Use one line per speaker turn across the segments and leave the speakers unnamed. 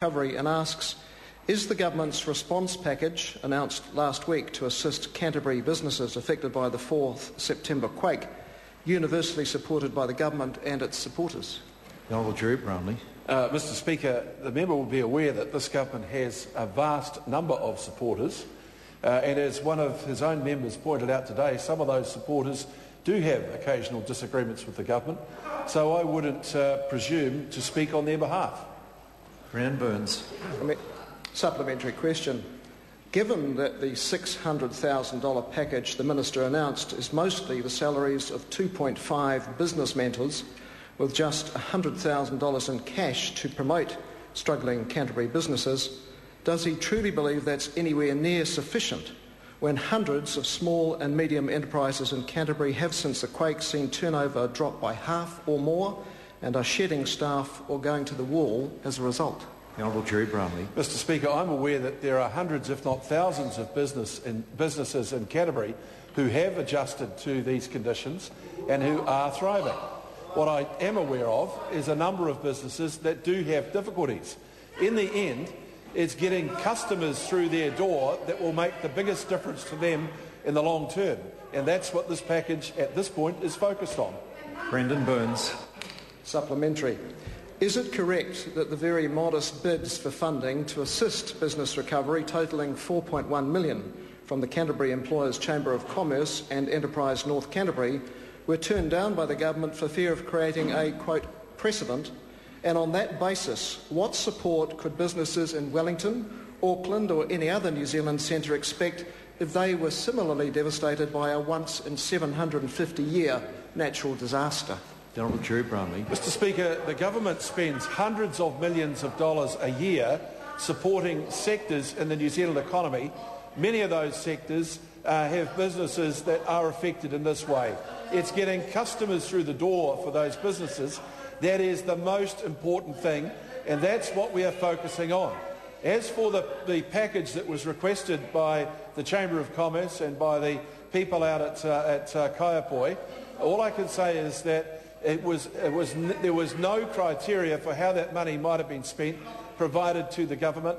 Recovery and asks, is the government's response package announced last week to assist Canterbury businesses affected by the 4th September quake universally supported by the government and its supporters?
The Honourable Jerry Brownlee.
Mr Speaker, the member will be aware that this government has a vast number of supporters, and as one of his own members pointed out today, some of those supporters do have occasional disagreements with the government, so I wouldn't presume to speak on their behalf.
Brendon Burns.
Supplementary question. Given that the $600,000 package the Minister announced is mostly the salaries of 2.5 business mentors, with just $100,000 in cash to promote struggling Canterbury businesses, does he truly believe that's anywhere near sufficient when hundreds of small and medium enterprises in Canterbury have since the quake seen turnover drop by half or more and are shedding staff or going to the wall as a result?
The Honourable Jerry Brownlee.
Mr Speaker, I'm aware that there are hundreds, if not thousands, of businesses in Canterbury who have adjusted to these conditions and who are thriving. What I am aware of is a number of businesses that do have difficulties. In the end, it's getting customers through their door that will make the biggest difference to them in the long term, and that's what this package at this point is focused on.
Brendon Burns.
Supplementary. Is it correct that the very modest bids for funding to assist business recovery totalling $4.1 million from the Canterbury Employers Chamber of Commerce and Enterprise North Canterbury were turned down by the government for fear of creating a, quote, precedent? And on that basis, what support could businesses in Wellington, Auckland or any other New Zealand centre expect if they were similarly devastated by a once-in-750-year natural disaster?
The Honourable Jerry Brownlee.
Mr Speaker, the government spends hundreds of millions of dollars a year supporting sectors in the New Zealand economy. Many of those sectors have businesses that are affected in this way. It's getting customers through the door for those businesses. That is the most important thing, and that's what we are focusing on. As for the package that was requested by the Chamber of Commerce and by the people out at Kaiapoi, all I can say is that there was no criteria for how that money might have been spent provided to the government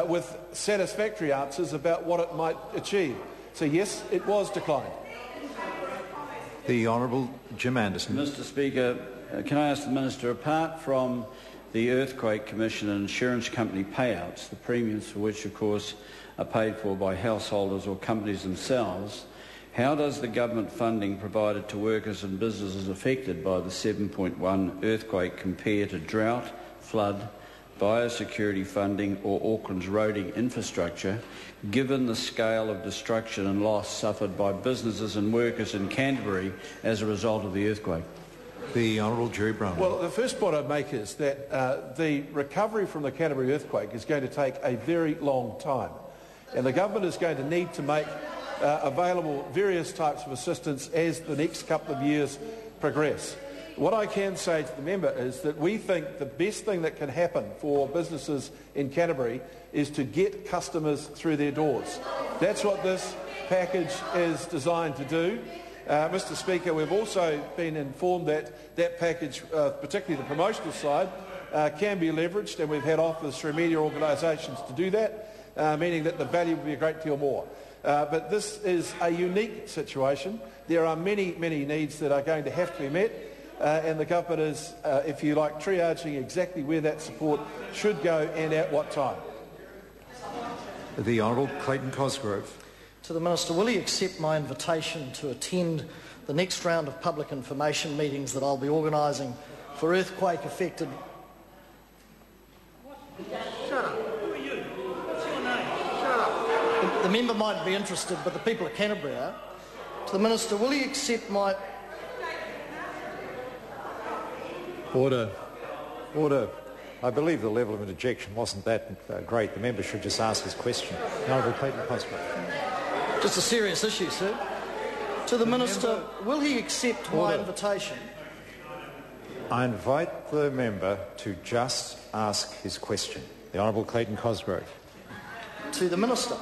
with satisfactory answers about what it might achieve. So yes, it was declined.
The Honourable Jim Anderson.
Mr Speaker, can I ask the Minister, apart from the Earthquake Commission and insurance company payouts, the premiums for which of course are paid for by householders or companies themselves, how does the government funding provided to workers and businesses affected by the 7.1 earthquake compare to drought, flood, biosecurity funding or Auckland's roading infrastructure, given the scale of destruction and loss suffered by businesses and workers in Canterbury as a result of the earthquake?
The Honourable Jerry Brownlee.
Well, the first point I'd make is that the recovery from the Canterbury earthquake is going to take a very long time, and the government is going to need to make available various types of assistance as the next couple of years progress. What I can say to the member is that we think the best thing that can happen for businesses in Canterbury is to get customers through their doors. That's what this package is designed to do. Mr Speaker, we've also been informed that that package, particularly the promotional side, can be leveraged, and we've had offers through media organisations to do that, meaning that the value will be a great deal more. But this is a unique situation. There are many, many needs that are going to have to be met, and the government is, if you like, triaging exactly where that support should go and at what time.
The Honourable Clayton Cosgrove.
To the Minister, will he accept my invitation to attend the next round of public information meetings that I'll be organising for earthquake-affected...
Shut up. Who are you? What's your name? Shut up.
The member might be interested, but the people of Canterbury are. To the Minister, will he accept my...
Order. Order. I believe the level of interjection wasn't that great. The member should just ask his question. The Honourable Clayton Cosgrove.
Just a serious issue, sir. To the Minister, will he accept my invitation?
I invite the member to just ask his question. The Honourable Clayton Cosgrove.
To the Minister,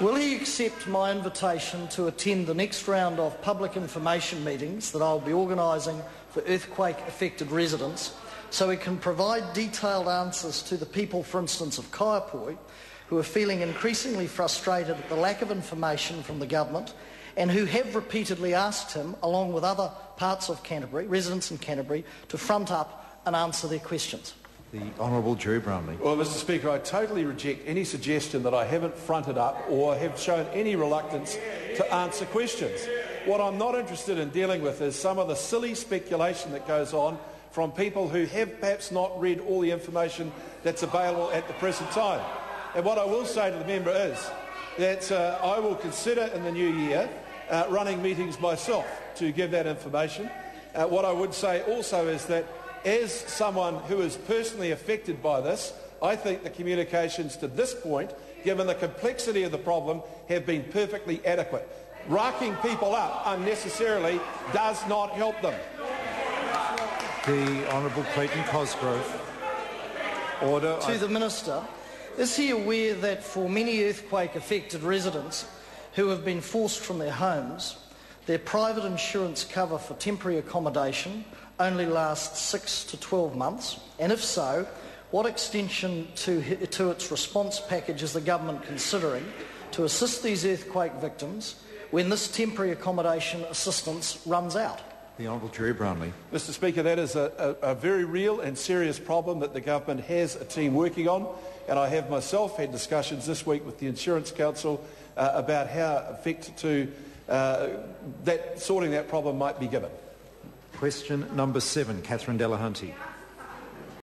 will he accept my invitation to attend the next round of public information meetings that I'll be organising for earthquake-affected residents so he can provide detailed answers to the people, for instance, of Kaiapoi, who are feeling increasingly frustrated at the lack of information from the government and who have repeatedly asked him, along with other parts of Canterbury, residents in Canterbury, to front up and answer their questions.
The Honourable Jerry Brownlee.
Well, Mr Speaker, I totally reject any suggestion that I haven't fronted up or have shown any reluctance to answer questions. What I'm not interested in dealing with is some of the silly speculation that goes on from people who have perhaps not read all the information that's available at the present time. And what I will say to the member is that I will consider in the new year running meetings myself to give that information. What I would say also is that as someone who is personally affected by this, I think the communications to this point, given the complexity of the problem, have been perfectly adequate. Racking people up unnecessarily does not help them.
The Honourable Clayton Cosgrove. Order.
To the Minister, is he aware that for many earthquake-affected residents who have been forced from their homes, their private insurance cover for temporary accommodation only lasts 6 to 12 months? And if so, what extension to its response package is the government considering to assist these earthquake victims when this temporary accommodation assistance runs out?
The Honourable Jerry Brownlee.
Mr Speaker, that is a very real and serious problem that the government has a team working on, and I have myself had discussions this week with the Insurance Council about how effect to sorting that problem might be given.
Question number 7, Catherine Delahunty.